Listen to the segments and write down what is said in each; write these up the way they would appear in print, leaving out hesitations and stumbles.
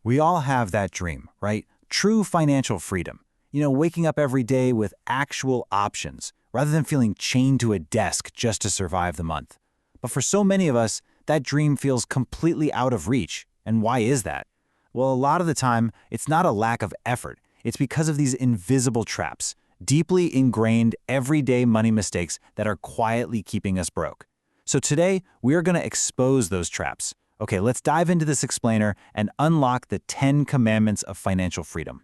We all have that dream, right? True financial freedom. Waking up every day with actual options, rather than feeling chained to a desk just to survive the month. But for so many of us, that dream feels completely out of reach. And why is that? Well, a lot of the time, it's not a lack of effort. It's because of these invisible traps, deeply ingrained everyday money mistakes that are quietly keeping us broke. So today, we are going to expose those traps. Okay, let's dive into this explainer and unlock the 10 commandments of financial freedom.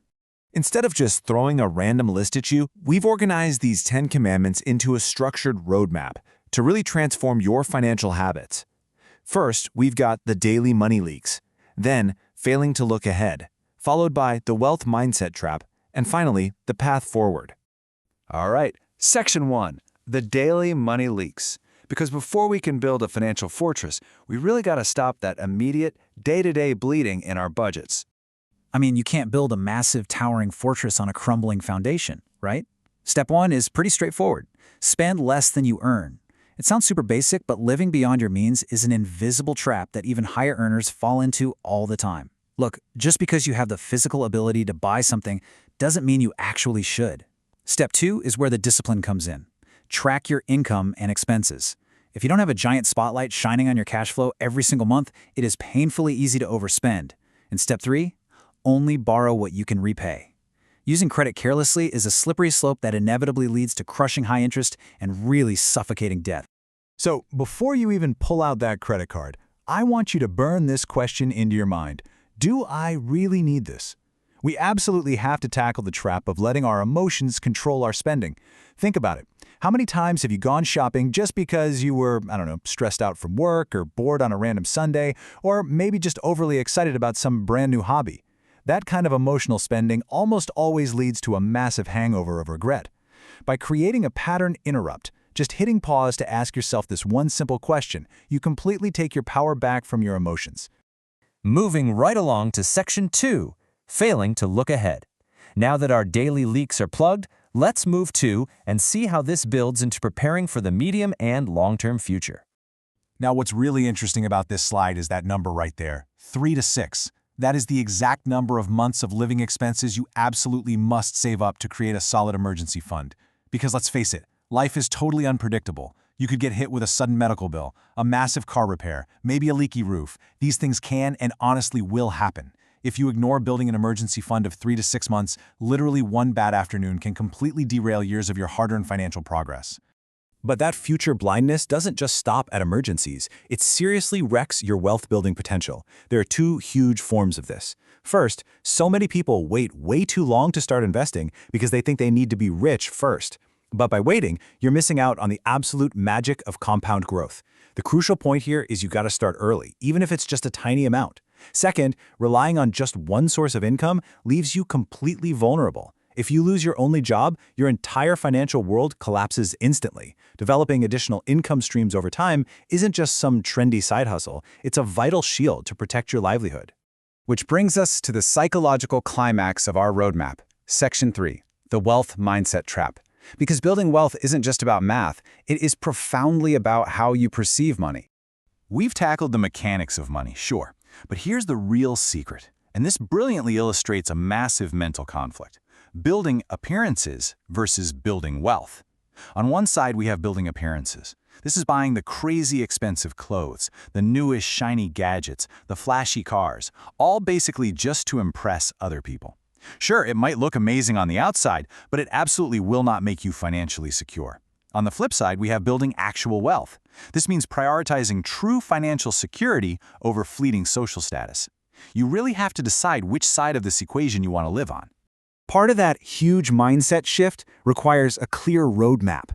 Instead of just throwing a random list at you, we've organized these 10 commandments into a structured roadmap to really transform your financial habits. First, we've got the daily money leaks, then failing to look ahead, followed by the wealth mindset trap, and finally, the path forward. All right, Section 1, the daily money leaks. Because before we can build a financial fortress, we really got to stop that immediate, day-to-day bleeding in our budgets. You can't build a massive, towering fortress on a crumbling foundation, right? Step 1 is pretty straightforward. Spend less than you earn. It sounds super basic, but living beyond your means is an invisible trap that even higher earners fall into all the time. Look, just because you have the physical ability to buy something doesn't mean you actually should. Step 2 is where the discipline comes in. Track your income and expenses. If you don't have a giant spotlight shining on your cash flow every single month, it is painfully easy to overspend. And step 3, only borrow what you can repay. Using credit carelessly is a slippery slope that inevitably leads to crushing high interest and really suffocating debt. So, before you even pull out that credit card, I want you to burn this question into your mind. Do I really need this? We absolutely have to tackle the trap of letting our emotions control our spending. Think about it. How many times have you gone shopping just because you were, stressed out from work or bored on a random Sunday, or maybe just overly excited about some brand new hobby? That kind of emotional spending almost always leads to a massive hangover of regret. By creating a pattern interrupt, just hitting pause to ask yourself this one simple question, you completely take your power back from your emotions. Moving right along to Section 2, failing to look ahead. Now that our daily leaks are plugged, let's move to and see how this builds into preparing for the medium and long-term future. Now, what's really interesting about this slide is that number right there, 3 to 6. That is the exact number of months of living expenses you absolutely must save up to create a solid emergency fund. Because let's face it, life is totally unpredictable. You could get hit with a sudden medical bill, a massive car repair, maybe a leaky roof. These things can and honestly will happen. If you ignore building an emergency fund of 3 to 6 months, literally one bad afternoon can completely derail years of your hard-earned financial progress. But that future blindness doesn't just stop at emergencies. It seriously wrecks your wealth-building potential. There are 2 huge forms of this. First, so many people wait way too long to start investing because they think they need to be rich first. But by waiting, you're missing out on the absolute magic of compound growth. The crucial point here is you gotta start early, even if it's just a tiny amount. Second, relying on just one source of income leaves you completely vulnerable. If you lose your only job, your entire financial world collapses instantly. Developing additional income streams over time isn't just some trendy side hustle, it's a vital shield to protect your livelihood. Which brings us to the psychological climax of our roadmap, Section 3, the wealth mindset trap. Because building wealth isn't just about math, it is profoundly about how you perceive money. We've tackled the mechanics of money, sure, but here's the real secret, and this brilliantly illustrates a massive mental conflict. Building appearances versus building wealth. On one side, we have building appearances. This is buying the crazy expensive clothes, the newest shiny gadgets, the flashy cars, all basically just to impress other people. Sure, it might look amazing on the outside, but it absolutely will not make you financially secure. On the flip side, we have building actual wealth. This means prioritizing true financial security over fleeting social status. You really have to decide which side of this equation you want to live on. Part of that huge mindset shift requires a clear roadmap.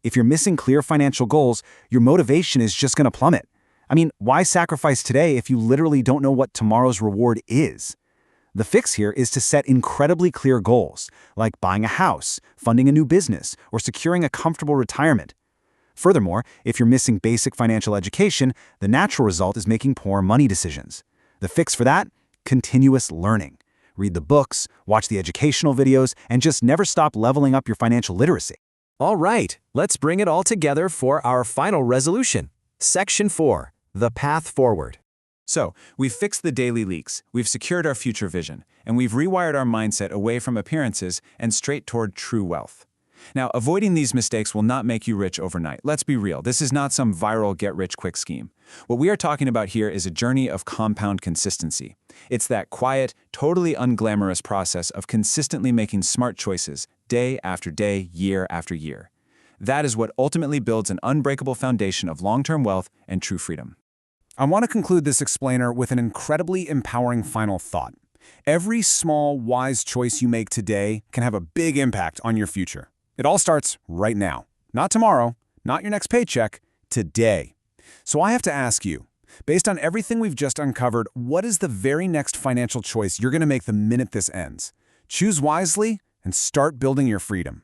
If you're missing clear financial goals, your motivation is just going to plummet. Why sacrifice today if you literally don't know what tomorrow's reward is? The fix here is to set incredibly clear goals, like buying a house, funding a new business, or securing a comfortable retirement. Furthermore, if you're missing basic financial education, the natural result is making poor money decisions. The fix for that? Continuous learning. Read the books, watch the educational videos, and just never stop leveling up your financial literacy. All right, let's bring it all together for our final resolution. Section 4, the path forward. So, we've fixed the daily leaks, we've secured our future vision, and we've rewired our mindset away from appearances and straight toward true wealth. Now, avoiding these mistakes will not make you rich overnight. Let's be real, this is not some viral get-rich-quick scheme. What we are talking about here is a journey of compound consistency. It's that quiet, totally unglamorous process of consistently making smart choices, day after day, year after year. That is what ultimately builds an unbreakable foundation of long-term wealth and true freedom. I want to conclude this explainer with an incredibly empowering final thought. Every small, wise choice you make today can have a big impact on your future. It all starts right now. Not tomorrow, not your next paycheck, today. So I have to ask you, based on everything we've just uncovered, what is the very next financial choice you're going to make the minute this ends? Choose wisely and start building your freedom.